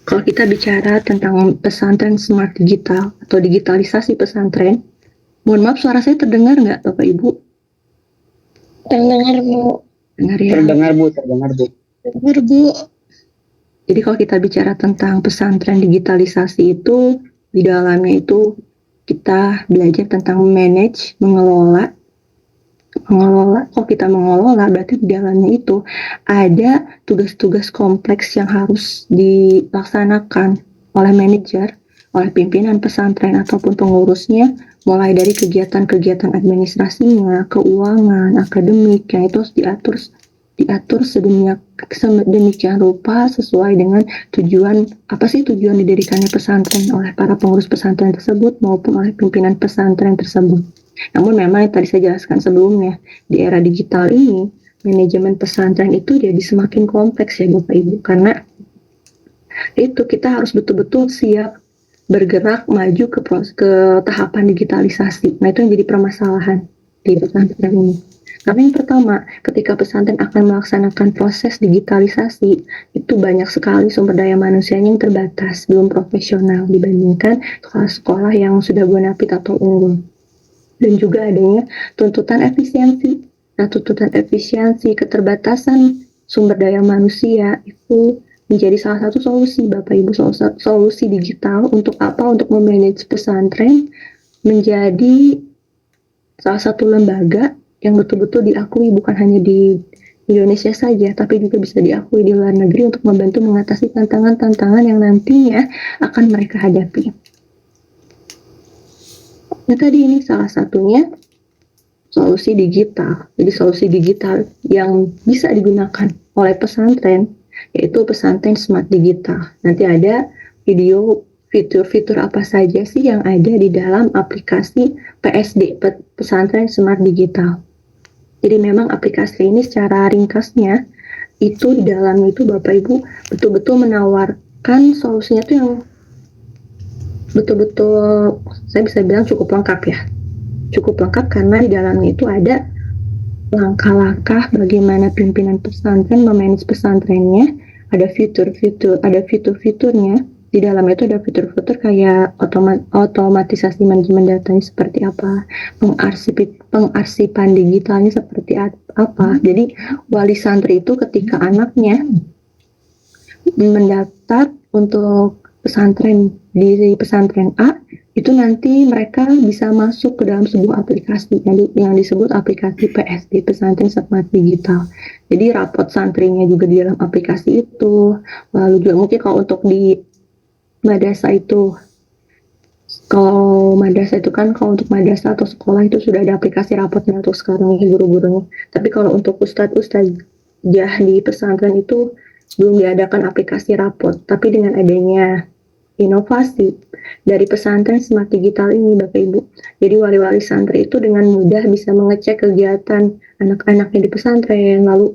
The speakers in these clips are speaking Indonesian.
Kalau kita bicara tentang pesantren smart digital atau digitalisasi pesantren, mohon maaf suara saya terdengar nggak Bapak Ibu? Terdengar Bu. Dengar ya? Terdengar Bu, terdengar Bu. Terdengar Bu. Jadi kalau kita bicara tentang pesantren digitalisasi itu, di dalamnya itu kita belajar tentang manage, mengelola. Kalau kita mengelola berarti di dalamnya itu ada tugas-tugas kompleks yang harus dilaksanakan oleh manajer, oleh pimpinan pesantren ataupun pengurusnya, mulai dari kegiatan-kegiatan administrasinya, keuangan, akademik, yang itu harus diatur sedemikian rupa sesuai dengan apa sih tujuan didirikannya pesantren oleh para pengurus pesantren tersebut maupun oleh pimpinan pesantren tersebut. Namun memang yang tadi saya jelaskan sebelumnya, di era digital ini, manajemen pesantren itu jadi semakin kompleks ya Bapak Ibu, karena itu kita harus betul-betul siap bergerak maju ke tahapan digitalisasi. Nah itu yang jadi permasalahan di pesantren ini. Karena yang pertama, ketika pesantren akan melaksanakan proses digitalisasi, itu banyak sekali sumber daya manusianya yang terbatas, belum profesional dibandingkan sekolah-sekolah yang sudah bonafit atau unggul. Dan juga adanya tuntutan efisiensi. Nah, tuntutan efisiensi, keterbatasan sumber daya manusia itu menjadi salah satu solusi Bapak Ibu, solusi digital untuk apa? Untuk memanage pesantren menjadi salah satu lembaga yang betul-betul diakui bukan hanya di Indonesia saja, tapi juga bisa diakui di luar negeri untuk membantu mengatasi tantangan-tantangan yang nantinya akan mereka hadapi. Nah tadi ini salah satunya solusi digital. Jadi solusi digital yang bisa digunakan oleh pesantren yaitu pesantren smart digital. Nanti ada video fitur-fitur apa saja sih yang ada di dalam aplikasi PSD, pesantren smart digital. Jadi memang aplikasi ini secara ringkasnya itu di dalamnya itu Bapak Ibu betul-betul menawarkan solusinya tuh yang betul-betul saya bisa bilang cukup lengkap ya. Cukup lengkap karena di dalamnya itu ada langkah-langkah bagaimana pimpinan pesantren memanage pesantrennya, ada fitur-fiturnya. Di dalamnya itu ada fitur-fitur kayak otomatisasi manajemen datanya seperti apa, pengarsipan digitalnya seperti apa. Jadi wali santri itu ketika anaknya mendaftar untuk pesantren di pesantren A, itu nanti mereka bisa masuk ke dalam sebuah aplikasi yang disebut aplikasi PSD, pesantren smart digital. Jadi rapot santrinya juga di dalam aplikasi itu. Lalu juga mungkin kalau untuk di madrasah itu, kalau untuk madrasah atau sekolah itu sudah ada aplikasi rapotnya untuk sekarang ini guru-gurunya. Tapi kalau untuk ustadz-ustadzah di pesantren itu belum diadakan aplikasi rapot. Tapi dengan adanya inovasi dari pesantren smart digital ini Bapak Ibu, jadi wali-wali santri itu dengan mudah bisa mengecek kegiatan anak-anaknya di pesantren, lalu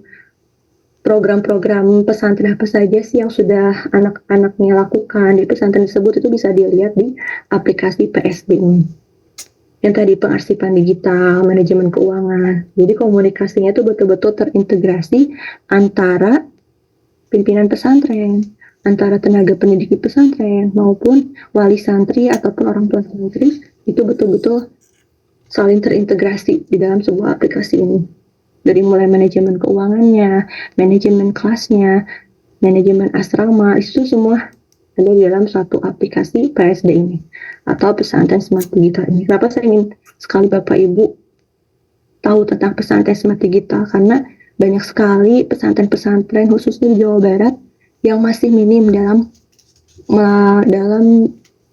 program-program pesantren apa saja sih yang sudah anak-anaknya lakukan di pesantren tersebut itu bisa dilihat di aplikasi PSD ini. Yang tadi pengarsipan digital, manajemen keuangan, jadi komunikasinya itu betul-betul terintegrasi antara pimpinan pesantren, antara tenaga pendidik di pesantren maupun wali santri ataupun orang tua santri itu betul-betul saling terintegrasi di dalam sebuah aplikasi ini. Dari mulai manajemen keuangannya, manajemen kelasnya, manajemen asrama, itu semua ada di dalam suatu aplikasi PSD ini atau pesantren smart digital ini. Kenapa saya ingin sekali Bapak Ibu tahu tentang pesantren smart digital? Karena banyak sekali pesantren-pesantren khususnya di Jawa Barat yang masih minim dalam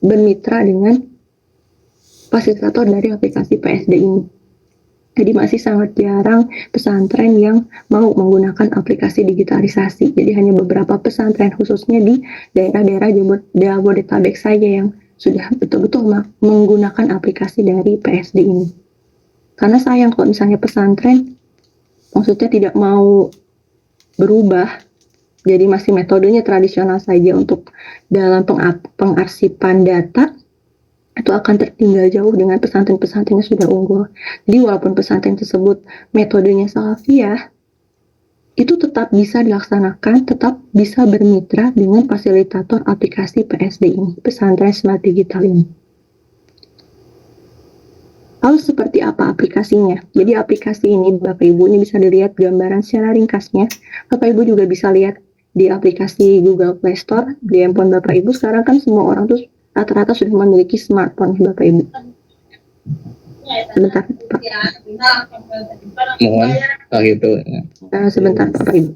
bermitra dengan fasilitator dari aplikasi PSD ini. Jadi masih sangat jarang pesantren yang mau menggunakan aplikasi digitalisasi. Jadi hanya beberapa pesantren khususnya di daerah-daerah Jabodetabek saja yang sudah betul-betul menggunakan aplikasi dari PSD ini. Karena sayang kalau misalnya pesantren maksudnya tidak mau berubah, jadi masih metodenya tradisional saja untuk dalam pengarsipan data, itu akan tertinggal jauh dengan pesantren-pesantren yang sudah unggul. Jadi walaupun pesantren tersebut metodenya salafiyah, itu tetap bisa dilaksanakan, tetap bisa bermitra dengan fasilitator aplikasi PSD ini, Pesantren Smart Digital ini. Lalu seperti apa aplikasinya? Jadi aplikasi ini Bapak Ibu ini bisa dilihat gambaran secara ringkasnya. Bapak Ibu juga bisa lihat di aplikasi Google Play Store di handphone Bapak Ibu. Sekarang kan semua orang tuh rata-rata sudah memiliki smartphone Bapak Ibu. Sebentar Pak. Mohon itu. Sebentar Bapak Ibu.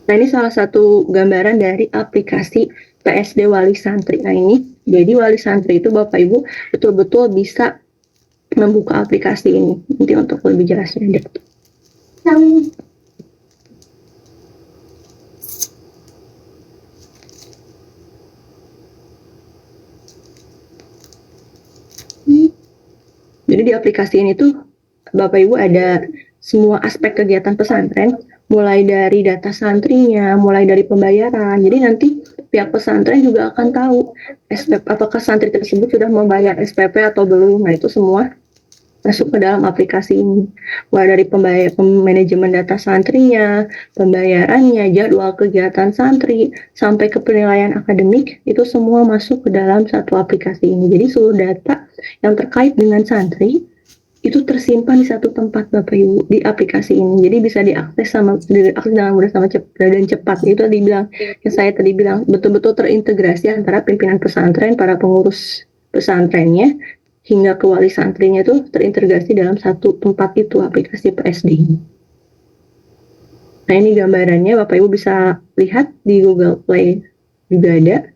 Nah, ini salah satu gambaran dari aplikasi PSD Wali Santri. Nah, ini jadi Wali Santri itu Bapak Ibu betul-betul bisa membuka aplikasi ini. Nanti untuk lebih jelasnya. Jadi di aplikasi ini tuh Bapak Ibu ada semua aspek kegiatan pesantren, mulai dari data santrinya, mulai dari pembayaran. Jadi nanti pihak pesantren juga akan tahu SPP, apakah santri tersebut sudah membayar SPP atau belum. Nah, itu semua masuk ke dalam aplikasi ini. Mulai dari manajemen data santrinya, pembayarannya, jadwal kegiatan santri, sampai ke penilaian akademik, itu semua masuk ke dalam satu aplikasi ini. Jadi seluruh data yang terkait dengan santri itu tersimpan di satu tempat Bapak Ibu di aplikasi ini. Jadi bisa diakses dengan mudah sama dan cepat. Itu tadi bilang yang saya tadi bilang betul-betul terintegrasi antara pimpinan pesantren, para pengurus pesantrennya hingga ke wali santrinya itu terintegrasi dalam satu tempat itu aplikasi PSD ini. Nah, ini gambarannya Bapak Ibu bisa lihat di Google Play juga ada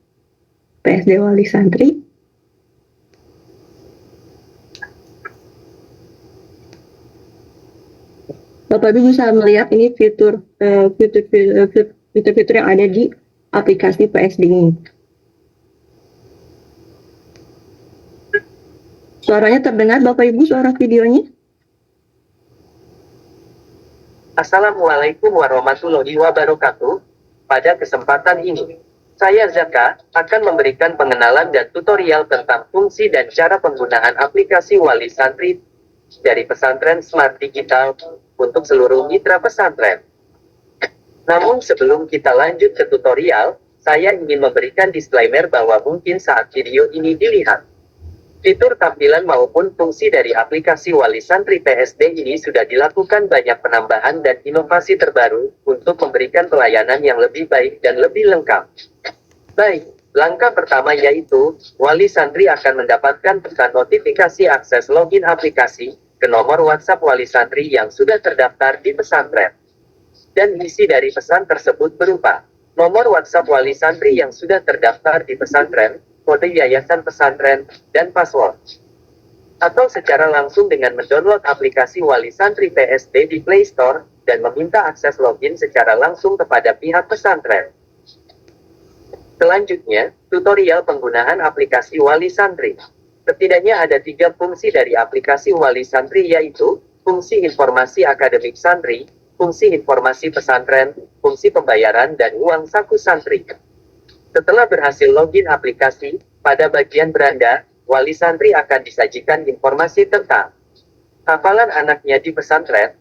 PSD Wali Santri. Bapak Ibu bisa melihat ini fitur yang ada di aplikasi PSD ini. Suaranya terdengar Bapak Ibu, suara videonya? Assalamualaikum warahmatullahi wabarakatuh. Pada kesempatan ini, saya Zaka akan memberikan pengenalan dan tutorial tentang fungsi dan cara penggunaan aplikasi Wali Santri dari Pesantren Smart Digital untuk seluruh mitra pesantren. Namun sebelum kita lanjut ke tutorial, saya ingin memberikan disclaimer bahwa mungkin saat video ini dilihat, fitur tampilan maupun fungsi dari aplikasi Wali Santri PSD ini sudah dilakukan banyak penambahan dan inovasi terbaru untuk memberikan pelayanan yang lebih baik dan lebih lengkap. Baik, langkah pertama yaitu, Wali Santri akan mendapatkan pesan notifikasi akses login aplikasi ke nomor WhatsApp Wali Santri yang sudah terdaftar di pesantren. Dan isi dari pesan tersebut berupa nomor WhatsApp Wali Santri yang sudah terdaftar di pesantren, kode yayasan pesantren, dan password. Atau secara langsung dengan mendownload aplikasi Wali Santri PSD di Play Store, dan meminta akses login secara langsung kepada pihak pesantren. Selanjutnya, tutorial penggunaan aplikasi Wali Santri. Setidaknya ada 3 fungsi dari aplikasi Wali Santri yaitu, fungsi informasi akademik santri, fungsi informasi pesantren, fungsi pembayaran dan uang saku santri. Setelah berhasil login aplikasi, pada bagian beranda, Wali Santri akan disajikan informasi tentang hafalan anaknya di pesantren,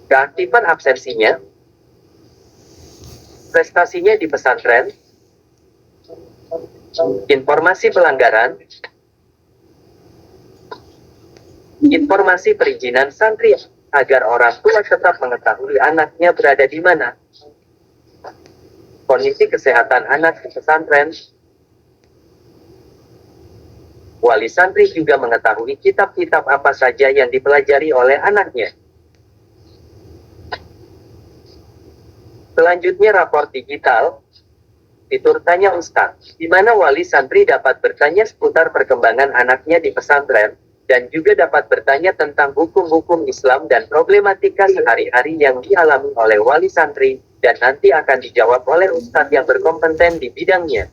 keaktifan absensinya, prestasinya di pesantren, Informasi pelanggaran, informasi perizinan santri agar orang tua tetap mengetahui anaknya berada di mana. Kondisi kesehatan anak di pesantren. Wali santri juga mengetahui kitab-kitab apa saja yang dipelajari oleh anaknya. Selanjutnya rapor digital. Fitur tanya Ustadz, di mana wali santri dapat bertanya seputar perkembangan anaknya di pesantren, dan juga dapat bertanya tentang hukum-hukum Islam dan problematika sehari-hari yang dialami oleh wali santri, dan nanti akan dijawab oleh Ustadz yang berkompeten di bidangnya.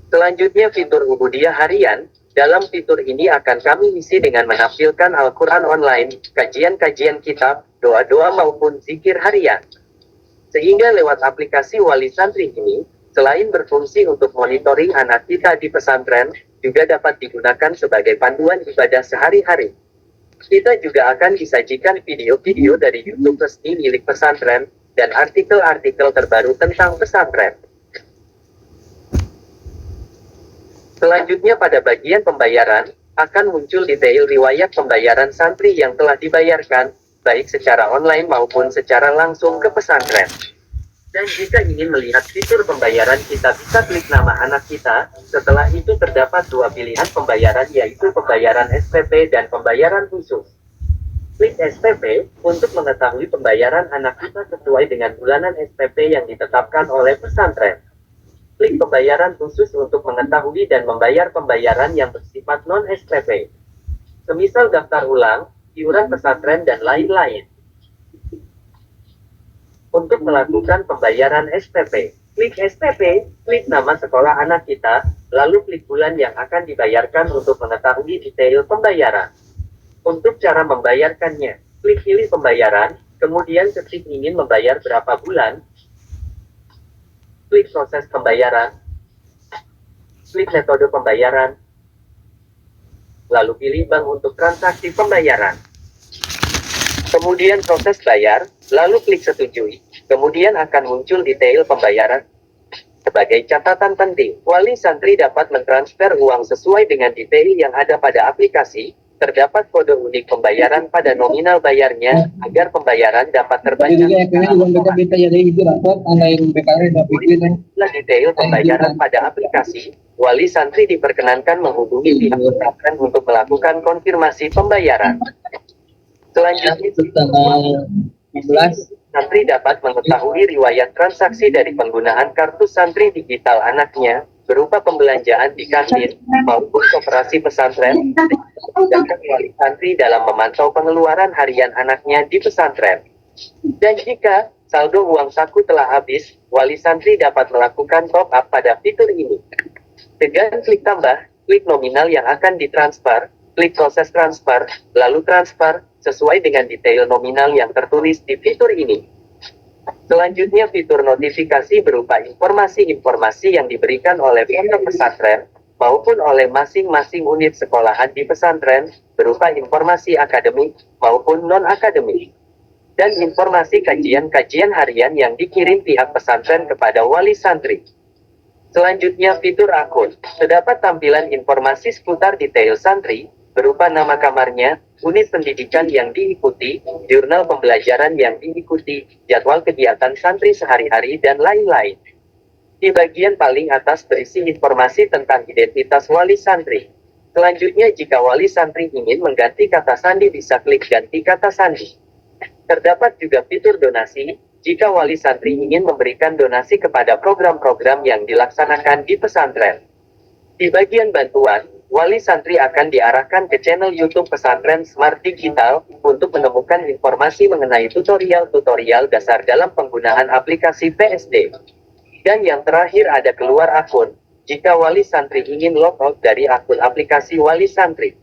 Selanjutnya fitur ubudiyah harian. Dalam fitur ini akan kami isi dengan menampilkan Al-Quran online, kajian-kajian kitab, doa-doa maupun zikir harian. Sehingga lewat aplikasi wali santri ini, selain berfungsi untuk monitoring anak kita di pesantren, juga dapat digunakan sebagai panduan ibadah sehari-hari. Kita juga akan disajikan video-video dari YouTube resmi milik pesantren, dan artikel-artikel terbaru tentang pesantren. Selanjutnya pada bagian pembayaran, akan muncul detail riwayat pembayaran santri yang telah dibayarkan, baik secara online maupun secara langsung ke pesantren. Dan jika ingin melihat fitur pembayaran, kita bisa klik nama anak kita. Setelah itu terdapat dua pilihan pembayaran, yaitu pembayaran SPP dan pembayaran khusus. Klik SPP untuk mengetahui pembayaran anak kita sesuai dengan bulanan SPP yang ditetapkan oleh pesantren. Klik pembayaran khusus untuk mengetahui dan membayar pembayaran yang bersifat non-SPP. Semisal daftar ulang, iuran pesantren, dan lain-lain. Untuk melakukan pembayaran SPP, klik SPP, klik nama sekolah anak kita, lalu klik bulan yang akan dibayarkan untuk mengetahui detail pembayaran. Untuk cara membayarkannya, klik pilih pembayaran, kemudian ketik ingin membayar berapa bulan, klik proses pembayaran, klik metode pembayaran, lalu pilih bank untuk transaksi pembayaran. Kemudian proses bayar, lalu klik setujui, kemudian akan muncul detail pembayaran. Sebagai catatan penting, wali santri dapat mentransfer uang sesuai dengan detail yang ada pada aplikasi. Terdapat kode unik pembayaran pada nominal bayarnya, agar pembayaran dapat terbaca. Detail pembayaran pada aplikasi, wali santri diperkenankan menghubungi pihak pesantren untuk melakukan konfirmasi pembayaran. Selanjutnya, santri dapat mengetahui riwayat transaksi dari penggunaan kartu santri digital anaknya, berupa pembelanjaan di kantin, maupun koperasi pesantren, dan wali santri dalam memantau pengeluaran harian anaknya di pesantren. Dan jika saldo uang saku telah habis, wali santri dapat melakukan top up pada fitur ini. Dengan klik tambah, klik nominal yang akan ditransfer, klik proses transfer, lalu transfer, sesuai dengan detail nominal yang tertulis di fitur ini. Selanjutnya fitur notifikasi berupa informasi-informasi yang diberikan oleh pondok pesantren, maupun oleh masing-masing unit sekolahan di pesantren, berupa informasi akademik, maupun non-akademik. Dan informasi kajian-kajian harian yang dikirim pihak pesantren kepada wali santri. Selanjutnya fitur akun, terdapat tampilan informasi seputar detail santri, berupa nama kamarnya, unit pendidikan yang diikuti, jurnal pembelajaran yang diikuti, jadwal kegiatan santri sehari-hari, dan lain-lain. Di bagian paling atas berisi informasi tentang identitas wali santri. Selanjutnya jika wali santri ingin mengganti kata sandi bisa klik ganti kata sandi. Terdapat juga fitur donasi, jika wali santri ingin memberikan donasi kepada program-program yang dilaksanakan di pesantren. Di bagian bantuan, wali santri akan diarahkan ke channel YouTube Pesantren Smart Digital untuk menemukan informasi mengenai tutorial-tutorial dasar dalam penggunaan aplikasi PSD. Dan yang terakhir ada keluar akun, jika wali santri ingin logout dari akun aplikasi wali santri.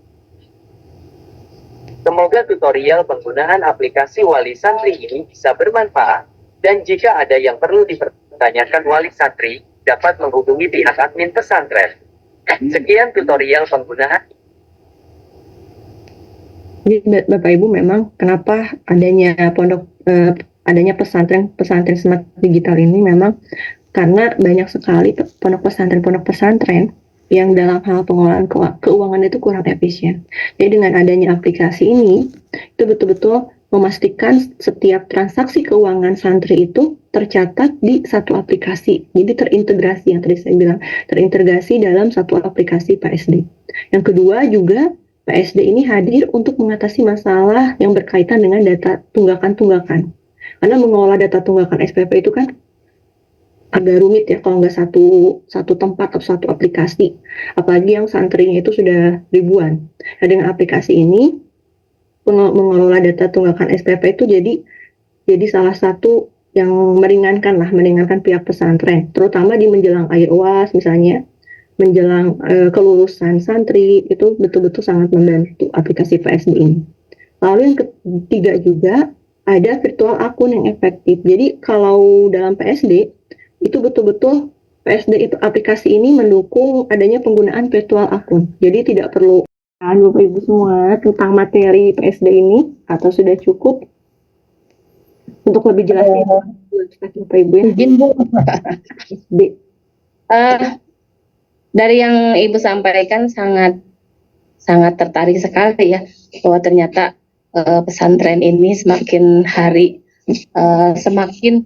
Semoga tutorial penggunaan aplikasi wali santri ini bisa bermanfaat, dan jika ada yang perlu dipertanyakan wali santri, dapat menghubungi pihak admin pesantren. Sekian tutorial penggunaan. Jadi Bapak Ibu memang kenapa adanya pesantren smart digital ini memang karena banyak sekali pondok pesantren yang dalam hal pengelolaan keuangan itu kurang efisien. Jadi dengan adanya aplikasi ini, itu betul-betul memastikan setiap transaksi keuangan santri itu tercatat di satu aplikasi. Jadi terintegrasi, yang tadi saya bilang, terintegrasi dalam satu aplikasi PSD. Yang kedua juga, PSD ini hadir untuk mengatasi masalah yang berkaitan dengan data tunggakan-tunggakan. Karena mengelola data tunggakan SPP itu kan agak rumit ya kalau nggak satu tempat atau satu aplikasi. Apalagi yang santrinya itu sudah ribuan. Nah, dengan aplikasi ini mengelola data tunggakan SPP itu jadi salah satu yang meringankan pihak pesantren, terutama di menjelang akhir UAS misalnya, menjelang kelulusan santri, itu betul-betul sangat membantu aplikasi PSD ini. Lalu yang ketiga juga ada virtual akun yang efektif. Jadi kalau dalam PSD itu betul-betul PSD itu aplikasi ini mendukung adanya penggunaan virtual akun. Jadi tidak perlu Bapak Ibu semua tentang materi PSD ini atau sudah cukup untuk lebih jelas Bapak Ibu ya. Izin Bu, SD. dari yang Ibu sampaikan sangat tertarik sekali ya, bahwa ternyata pesantren ini semakin hari semakin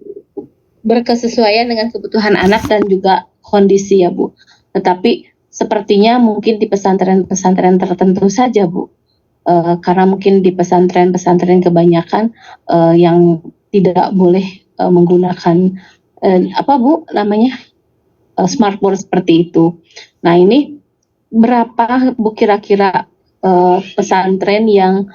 berkesesuaian dengan kebutuhan anak dan juga kondisi ya Bu. Tetapi sepertinya mungkin di pesantren-pesantren tertentu saja Bu, karena mungkin di pesantren-pesantren kebanyakan yang tidak boleh menggunakan apa Bu namanya smartphone seperti itu. Nah ini berapa Bu kira-kira pesantren yang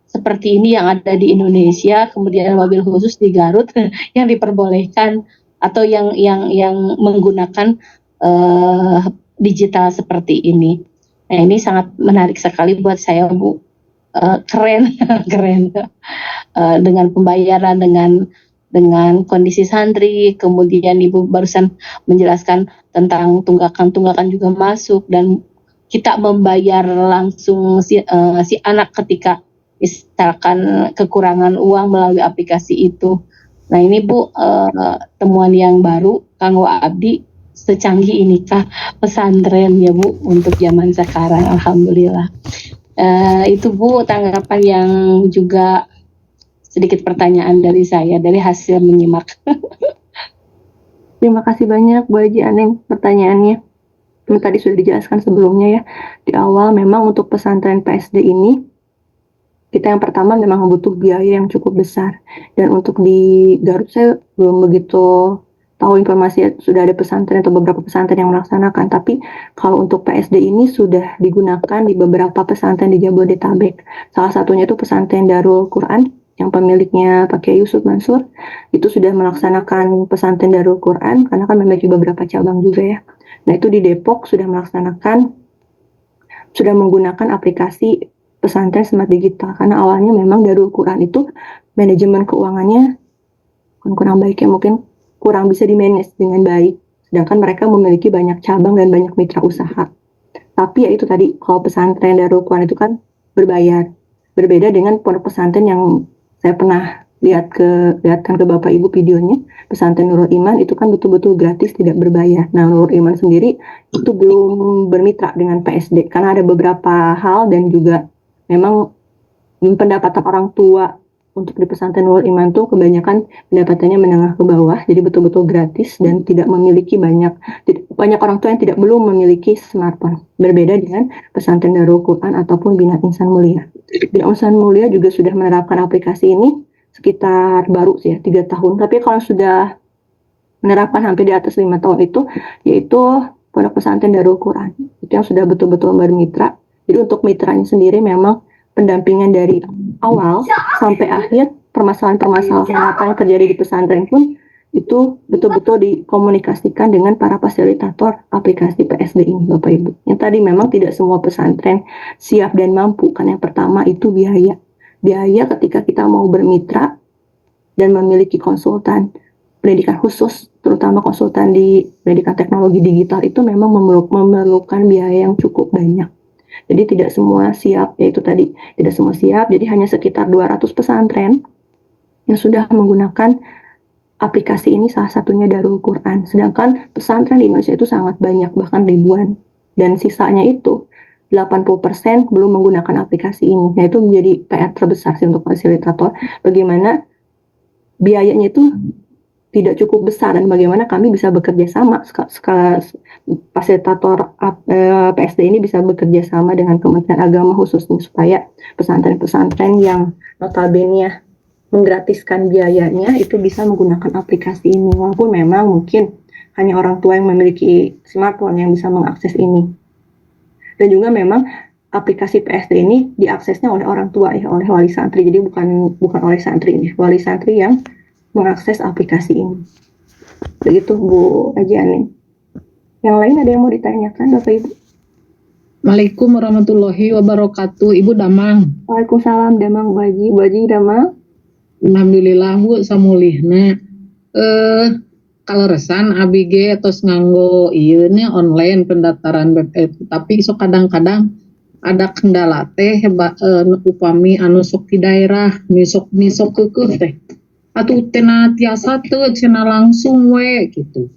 seperti ini yang ada di Indonesia, kemudian mobil khusus di Garut yang diperbolehkan atau yang menggunakan digital seperti ini. Nah ini sangat menarik sekali buat saya Bu, keren keren dengan pembayaran dengan kondisi santri, kemudian Ibu barusan menjelaskan tentang tunggakan juga masuk dan kita membayar langsung si anak ketika misalkan kekurangan uang melalui aplikasi itu. Nah ini Bu, temuan yang baru kanggo abdi, secanggih inikah pesantren ya Bu untuk zaman sekarang, alhamdulillah. Itu Bu tanggapan yang juga sedikit pertanyaan dari saya dari hasil menyimak. Terima kasih banyak Bu Haji Aneng pertanyaannya. Yang tadi sudah dijelaskan sebelumnya ya, di awal memang untuk pesantren PSD ini kita yang pertama memang butuh biaya yang cukup besar, dan untuk di Garut saya belum begitu tahu informasi sudah ada pesantren atau beberapa pesantren yang melaksanakan, tapi kalau untuk PSD ini sudah digunakan di beberapa pesantren di Jabodetabek. Salah satunya itu pesantren Darul Quran yang pemiliknya Pak Kiai Yusuf Mansur, itu sudah melaksanakan pesantren Darul Quran karena kan memiliki beberapa cabang juga ya. Nah itu di Depok sudah menggunakan aplikasi pesantren smart digital, karena awalnya memang Darul Quran itu manajemen keuangannya kurang baik ya, mungkin kurang bisa dimanage dengan baik, sedangkan mereka memiliki banyak cabang dan banyak mitra usaha. Tapi ya itu tadi, kalau pesantren Darul Quran itu kan berbayar, berbeda dengan pondok pesantren yang saya pernah lihatkan ke Bapak Ibu videonya, pesantren Nurul Iman itu kan betul-betul gratis, tidak berbayar. Nah Nurul Iman sendiri itu belum bermitra dengan PSD karena ada beberapa hal, dan juga memang pendapatan orang tua untuk di pesantren Nurul Iman tuh kebanyakan pendapatannya menengah ke bawah, jadi betul-betul gratis dan tidak memiliki banyak orang tua yang belum memiliki smartphone. Berbeda dengan pesantren Darul Quran ataupun Bina Insan Mulia. Bina Insan Mulia juga sudah menerapkan aplikasi ini sekitar baru sih ya, 3 tahun. Tapi kalau sudah menerapkan hampir di atas 5 tahun itu, yaitu pondok pesantren Darul Quran. Itu yang sudah betul-betul bermitra. Jadi untuk mitranya sendiri memang pendampingan dari awal sampai akhir, permasalahan-permasalahan apa yang terjadi di pesantren pun itu betul-betul dikomunikasikan dengan para fasilitator aplikasi PSD ini Bapak Ibu. Yang tadi memang tidak semua pesantren siap dan mampu, kan yang pertama itu biaya. Biaya ketika kita mau bermitra dan memiliki konsultan pendidikan khusus, terutama konsultan di pendidikan teknologi digital, itu memang memerlukan biaya yang cukup banyak. Jadi tidak semua siap, yaitu tadi tidak semua siap, jadi hanya sekitar 200 pesantren yang sudah menggunakan aplikasi ini, salah satunya Darul Quran. Sedangkan pesantren di Indonesia itu sangat banyak, bahkan ribuan. Dan sisanya itu 80% belum menggunakan aplikasi ini. Nah, itu menjadi PR terbesar sih untuk fasilitator. Bagaimana biayanya itu tidak cukup besar dan bagaimana kami bisa bekerja sama skala fasilitator PSD ini bisa bekerja sama dengan Kementerian Agama khususnya supaya pesantren-pesantren yang notabene menggratiskan biayanya itu bisa menggunakan aplikasi ini, walaupun memang mungkin hanya orang tua yang memiliki smartphone yang bisa mengakses ini. Dan juga memang aplikasi PSD ini diaksesnya oleh orang tua ya, oleh wali santri. Jadi bukan oleh santri ya, wali santri yang mengakses aplikasi ini. Begitu Bu Ajiani. Yang lain ada yang mau ditanyakan Bapak Ibu? Waalaikumsalam warahmatullahi wabarakatuh. Ibu Damang. Waalaikumsalam Damang Bu Haji. Bu Haji Damang. Alhamdulillah Bu samulihna. Kaleresan ABG atau nganggo ieu nya online pendaftaran tapi sok kadang-kadang ada kendala teh upami anu sok di daerah misok keukeuh teh atuh tina tiasa teu cenah langsung we gitu.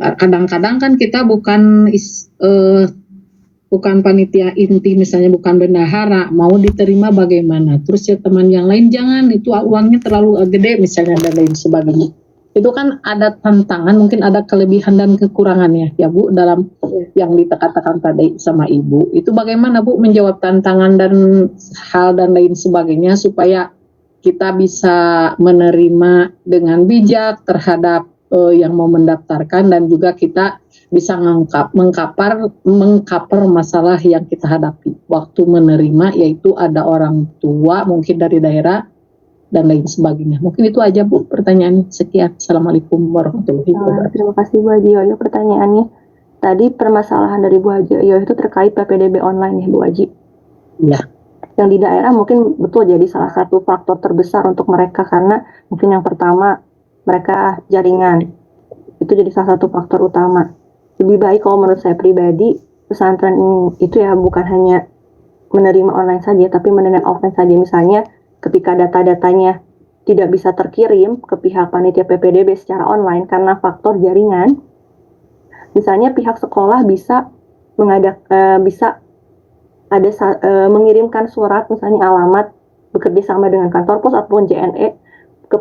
Kadang-kadang kan kita bukan panitia inti, misalnya bukan bendahara, mau diterima bagaimana, terus ya teman yang lain jangan, itu uangnya terlalu gede misalnya dan lain sebagainya. Itu kan ada tantangan, mungkin ada kelebihan dan kekurangannya ya Bu dalam yang dikatakan tadi sama Ibu. Itu bagaimana Bu menjawab tantangan dan hal dan lain sebagainya supaya kita bisa menerima dengan bijak terhadap yang mau mendaftarkan, dan juga kita bisa mengkapar masalah yang kita hadapi waktu menerima, yaitu ada orang tua mungkin dari daerah dan lain sebagainya. Mungkin itu aja Bu pertanyaan. Sekian. Assalamualaikum warahmatullahi wabarakatuh. Terima kasih Bu Haji Yoyo pertanyaannya. Tadi permasalahan dari Bu Haji Yoyo itu terkait PPDB online ya Bu Haji. Iya. Yang di daerah mungkin betul jadi salah satu faktor terbesar untuk mereka, karena mungkin yang pertama mereka jaringan. Itu jadi salah satu faktor utama. Lebih baik kalau menurut saya pribadi pesantren itu ya bukan hanya menerima online saja, tapi menerima offline saja. Misalnya ketika data-datanya tidak bisa terkirim ke pihak panitia PPDB secara online karena faktor jaringan, misalnya pihak sekolah bisa mengirimkan surat, misalnya alamat bekerja sama dengan kantor pos ataupun JNE.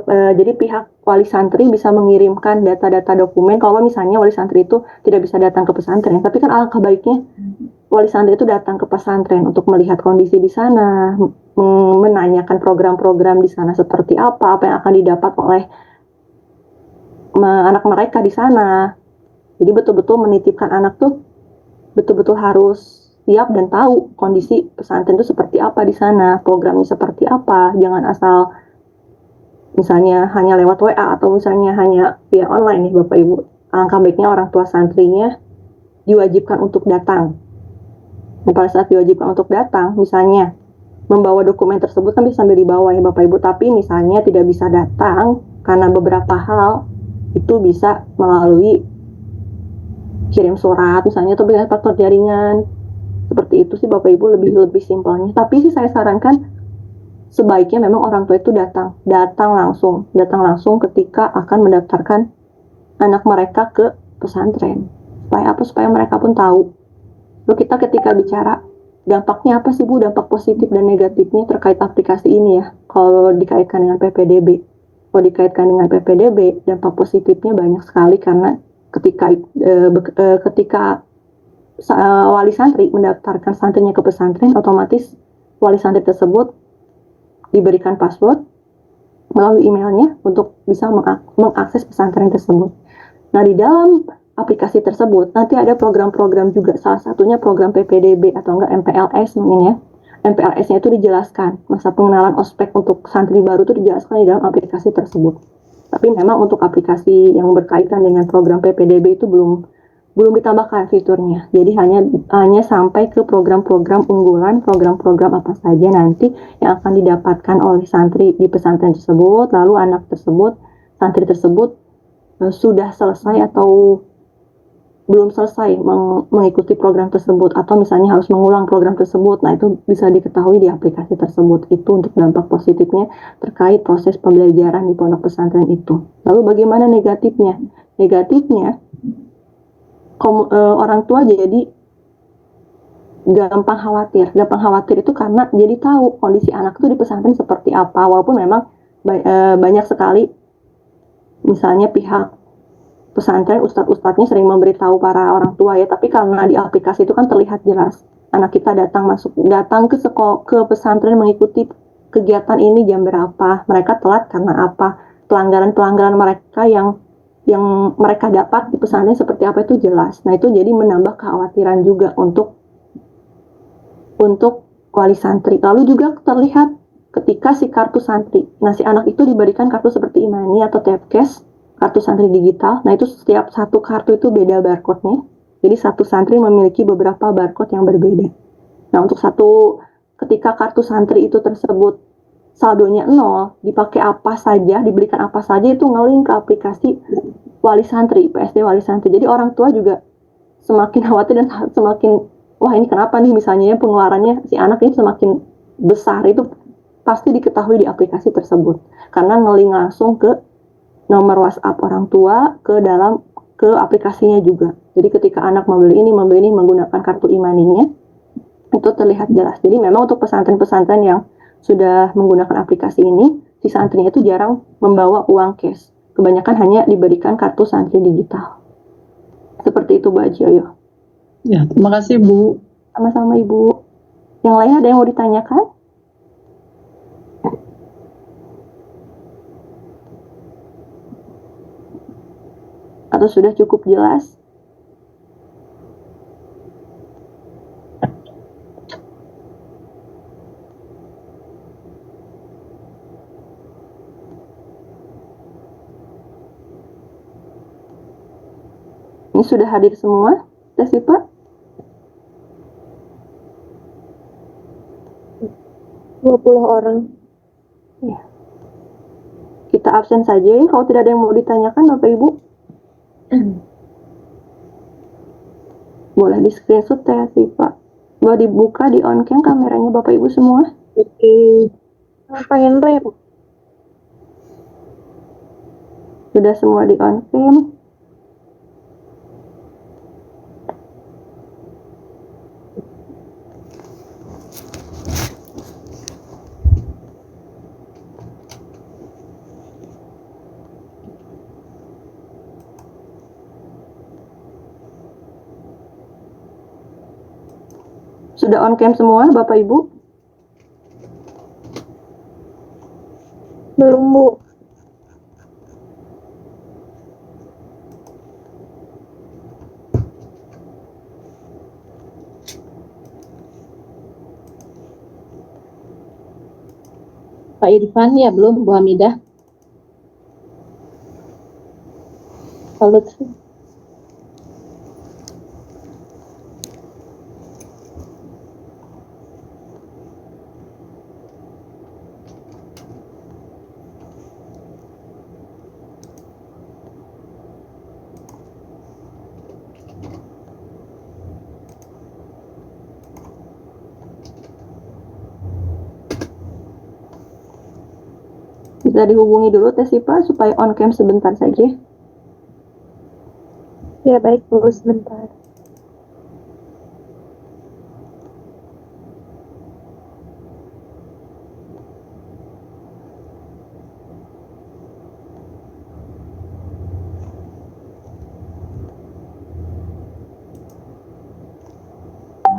Jadi pihak wali santri bisa mengirimkan data-data dokumen kalau misalnya wali santri itu tidak bisa datang ke pesantren. Tapi kan alangkah baiknya wali santri itu datang ke pesantren untuk melihat kondisi di sana, menanyakan program-program di sana seperti apa yang akan didapat oleh anak mereka di sana. Jadi betul-betul menitipkan anak tuh betul-betul harus siap dan tahu kondisi pesantren itu seperti apa di sana, programnya seperti apa. Jangan asal misalnya hanya lewat WA atau misalnya hanya via online nih Bapak Ibu. Alangkah baiknya orang tua santrinya diwajibkan untuk datang. Dan pada saat diwajibkan untuk datang, misalnya membawa dokumen tersebut kan bisa sambil dibawa ya Bapak Ibu, tapi misalnya tidak bisa datang karena beberapa hal, itu bisa melalui kirim surat misalnya, atau dengan faktor jaringan. Seperti itu sih Bapak Ibu, lebih simpelnya. Tapi sih saya sarankan sebaiknya memang orang tua itu datang langsung ketika akan mendaftarkan anak mereka ke pesantren. Supaya apa? Supaya mereka pun tahu. Lalu kita ketika bicara dampaknya apa sih Bu, dampak positif dan negatifnya terkait aplikasi ini ya. Kalau dikaitkan dengan PPDB. Kalau dikaitkan dengan PPDB, dampak positifnya banyak sekali, karena ketika wali santri mendaftarkan santrinya ke pesantren, otomatis wali santri tersebut diberikan password melalui emailnya untuk bisa mengakses pesantren tersebut. Nah, di dalam aplikasi tersebut nanti ada program-program juga, salah satunya program PPDB atau enggak MPLS mungkin ya. MPLS-nya itu dijelaskan, masa pengenalan ospek untuk santri baru itu dijelaskan di dalam aplikasi tersebut. Tapi memang untuk aplikasi yang berkaitan dengan program PPDB itu belum ditambahkan fiturnya. Jadi hanya sampai ke program-program unggulan, program-program apa saja nanti yang akan didapatkan oleh santri di pesantren tersebut, lalu santri tersebut sudah selesai atau belum selesai mengikuti program tersebut, atau misalnya harus mengulang program tersebut. Nah, itu bisa diketahui di aplikasi tersebut. Itu untuk dampak positifnya terkait proses pembelajaran di pondok pesantren itu. Lalu bagaimana negatifnya? Negatifnya orang tua jadi gampang khawatir. Gampang khawatir itu karena jadi tahu kondisi anak itu di pesantren seperti apa. Walaupun memang banyak sekali misalnya pihak pesantren, ustadz-ustadznya sering memberitahu para orang tua ya, tapi karena di aplikasi itu kan terlihat jelas anak kita datang ke sekolah, ke pesantren mengikuti kegiatan ini jam berapa, mereka telat karena apa, pelanggaran mereka yang mereka dapat di pesantren seperti apa itu jelas. Nah itu jadi menambah kekhawatiran juga untuk wali santri. Lalu juga terlihat ketika si kartu santri, nah si anak itu diberikan kartu seperti Imani atau Tapkes, kartu santri digital. Nah itu setiap satu kartu itu beda barcode-nya. Jadi satu santri memiliki beberapa barcode yang berbeda. Nah untuk ketika kartu santri itu tersebut saldonya 0, dipakai apa saja, diberikan apa saja itu nge-link ke aplikasi wali santri, PSD wali santri. Jadi orang tua juga semakin khawatir dan semakin, wah ini kenapa nih misalnya ya pengeluarannya si anak ini semakin besar, itu pasti diketahui di aplikasi tersebut. Karena nge-link langsung ke nomor WhatsApp orang tua ke aplikasinya juga. Jadi ketika anak membeli ini menggunakan kartu Imaninya, itu terlihat jelas. Jadi memang untuk pesantren-pesantren yang sudah menggunakan aplikasi ini, si santrinya itu jarang membawa uang cash. Kebanyakan hanya diberikan kartu santri digital. Seperti itu Bu Haji Oyo. Ya, terima kasih Bu. Sama-sama Ibu. Yang lain ada yang mau ditanyakan? Atau sudah cukup jelas? Ini sudah hadir semua, Teh Sipa? 20 orang. Ya. Kita absen saja ya, kalau tidak ada yang mau ditanyakan Bapak Ibu. Boleh di screenshot Teh Sipa. Boleh dibuka di on cam kameranya Bapak Ibu semua. Oke. Pengen rep. Sudah semua di on cam. Sudah on cam semua Bapak Ibu? Belum Bu. Pak Irfan ya belum, Bu Hamidah. Halo. Bisa dihubungi dulu Teh Sipa supaya on cam sebentar saja. Ya baik Bu, sebentar.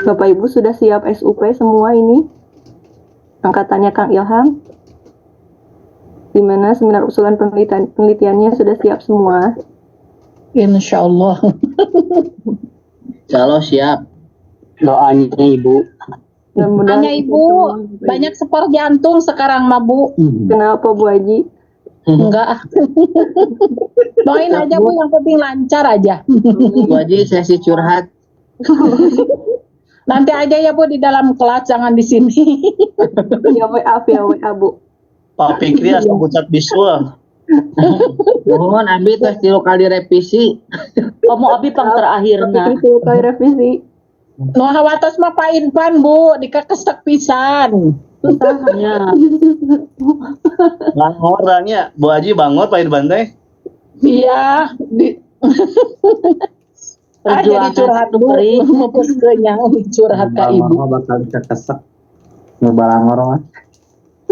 Bapak Ibu sudah siap SUP semua ini? Angkatannya Kang Ilham? Gimana seminar usulan penelitiannya sudah siap semua? Insya Allah. Kalau siap. Doanya Ibu. Hanya Ibu, banyak sport jantung sekarang mah Bu. Kenapa Bu Haji? Enggak. Doain aja Bu, yang penting lancar aja. Bu Haji sesi curhat. Nanti aja ya Bu di dalam kelas, jangan di sini. Ya WA Bu. Pak Fikri asal pucat visual. Mohon Abi tes 3 kali revisi. Kamu Abi pang terakhirna. Itu kali revisi. No hawatos mah Pak Irfan Bu, dikekesek pisan. Susahnya. Bangor orangnya, Bu Haji Bangor Pak Irban teh. Iya, jadi curhat tuh, Bu, Pri. fokus ke nyawa curhat ka ibu. Balangor bakal dikekesek. Nu balangor mah.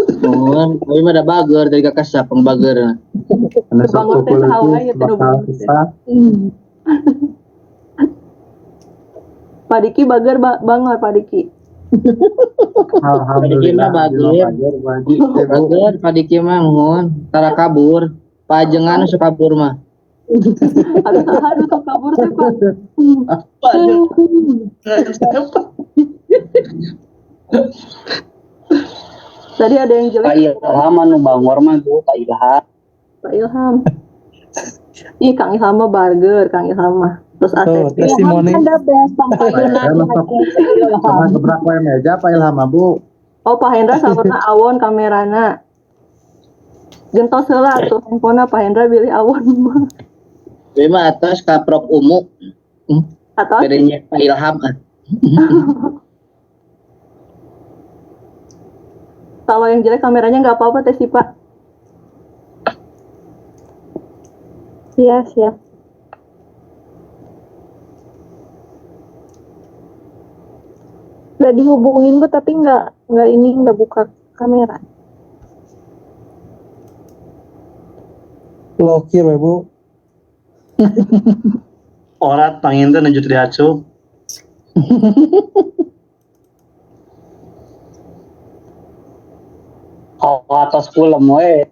Nuhun, tapi mah ada bager dari kakak peng bager. Anu sok Bangun teh pukul saha itu wae teh nu bakal bangun teh. susah. Pak Diki bager bangor Pak Diki. Alhamdulillah Bager. bager bagi Bager padiki mah nuhun, tara kabur. Pajengan suka kabur mah. Aduh saha anu sok kabur teh Pak. Tadi ada yang Pak jelek Ilham anu bangor mah Bu, Pak Ilham. Pak Ilham. Ih Kang Ilham mah burger, Kang Ilham mah. Terus Tuh, ATP. testimoni. Ada best Sama gebrak wae meja Pak Ilham mah, Bu. Oh Pak Hendra sabarna awon kamerana. Gentos heula atuh handphonena Pak Hendra pilih awon mah. Ieu mah atas ka Prof Umu. Atau Bedanya Pak Ilham. kalau yang jelek kameranya nggak apa-apa teh sih Pak. Iya, siap. Udah dihubungin Bu, tapi nggak buka kamera. Blokir we, Bu. Orat panginten lanjut diacu. Oh, atas kulem we.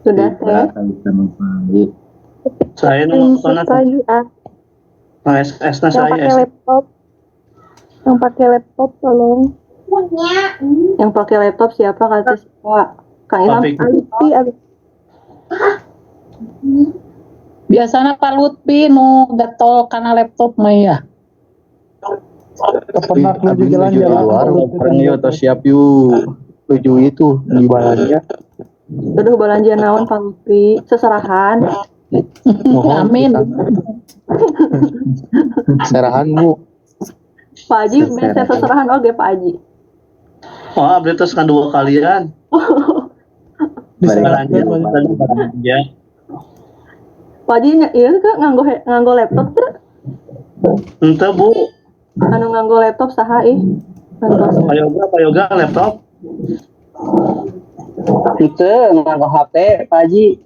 Sudah teh. Saya Screenshot nonton lagi SS na yang pakai saya. laptop. Yang pakai laptop tolong. Yang pakai laptop siapa kata si Pak? Kang Ilham. Topik. Alutfi. Biasana Pak Lutfi nu gatol kana laptop mah ya. Pernah menuju jalan-jalan luar orang yuk atau siap yuk tujuh itu di balanya Aduh belanja naon Pak Lutfi, seserahan. Amin. serahan Bu Pak Haji biasa seserahan oge Pak Haji. Oh, abdi tos kan 2 kalian. Belanja. Belanja. Pak Haji ieu ke nganggo laptop teh. Ente Bu, Anu nganggo laptop saha ih? Ngantos. Pak Yoga laptop. Itu nganggo HP Pak Haji.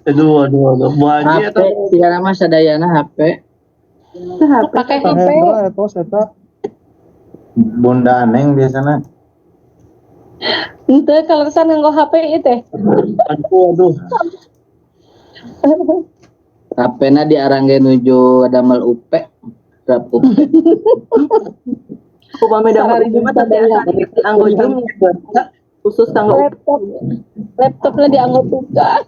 Aduh. Bu Haji HP eta tidak nama sadayana HP. Teh HP. Pakai HP. Hendra etos eta. Bunda Neng biasana. Henteu kalesan nganggo HP ieu teh. aduh. HP-na diarangge nuju damel UP. Rap UP. Upami damel ieu mah teh dianggo Zoom khusus kanggo Laptopnya dianggo tugas.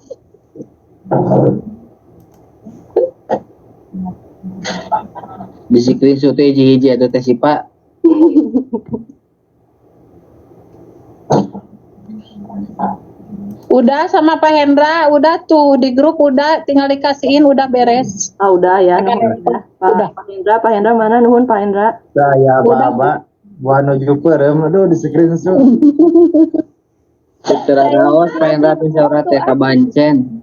Di screenshot hiji-hiji atuh teh si Pak. Udah sama Pak Hendra, udah tuh di grup udah tinggal dikasihin udah beres. Ah udah ya, nuhun udah. Pak Hendra mana nuhun Pak Hendra. Saya Aba buat nuju perem aduh di screenshot. Terus Pak Hendra teh saurat teh kabancen.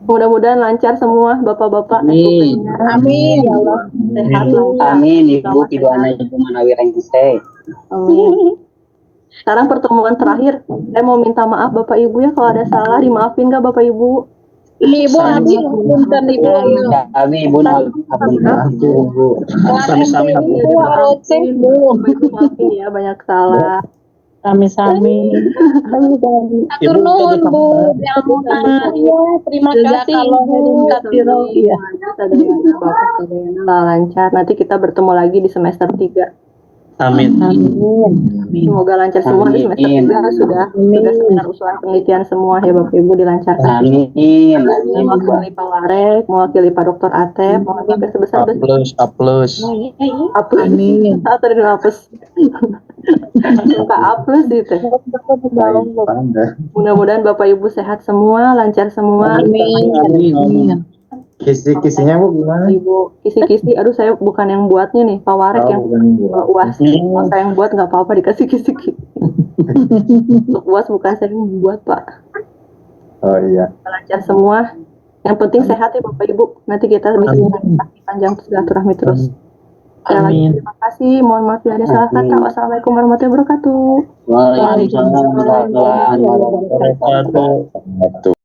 Mudah-mudahan lancar semua Bapak-bapak. Amin. Amin. Ya Allah, sehat lancar. Amin Ibu piduana Ibu manawi rengki teh. Amin. Sekarang pertemuan terakhir, saya mau minta maaf Bapak Ibu ya kalau ada salah, dimaafin nggak Bapak Ibu? Ini Ibu Haji punten Ibu. Kami Ibu ngapunten Bu. Sami-sami. Ibu harus cek Bu. Maafin ya banyak salah. Sami-sami. Atur nuhun Bu. Yang terima kasih Bu Katiro. Iya. Sadayana, Bapak Sadayana lancar. Nanti kita bertemu lagi di semester 3. Amin. Semoga lancar semua di semester 3 sudah seminar usulan penelitian semua ya Bapak Ibu dilancarkan. Amin. Saya mewakili Pak Warek, mewakili Pak Dr. Atep, mewakili sebesar A plus Amin. Atau di apes. Suka apes gitu. Mudah-mudahan Bapak Ibu sehat semua, lancar semua. Amin. Kisi-kisinya Bu gimana? Ibu kisi-kisi, aduh saya bukan yang buatnya nih, Pak Warek yang UAS. Kalau saya yang buat nggak apa-apa dikasih kisi-kisi. Untuk UAS bukan saya yang buat Pak. Oh iya. lancar semua. Yang penting sehat ya Bapak Ibu. Nanti kita bisa panjang silaturahmi terus. Amin. Terima kasih. Mohon maaf bila ada salah kata. Wassalamualaikum warahmatullahi wabarakatuh. Waalaikumsalam warahmatullahi wabarakatuh. Wabarakatuh.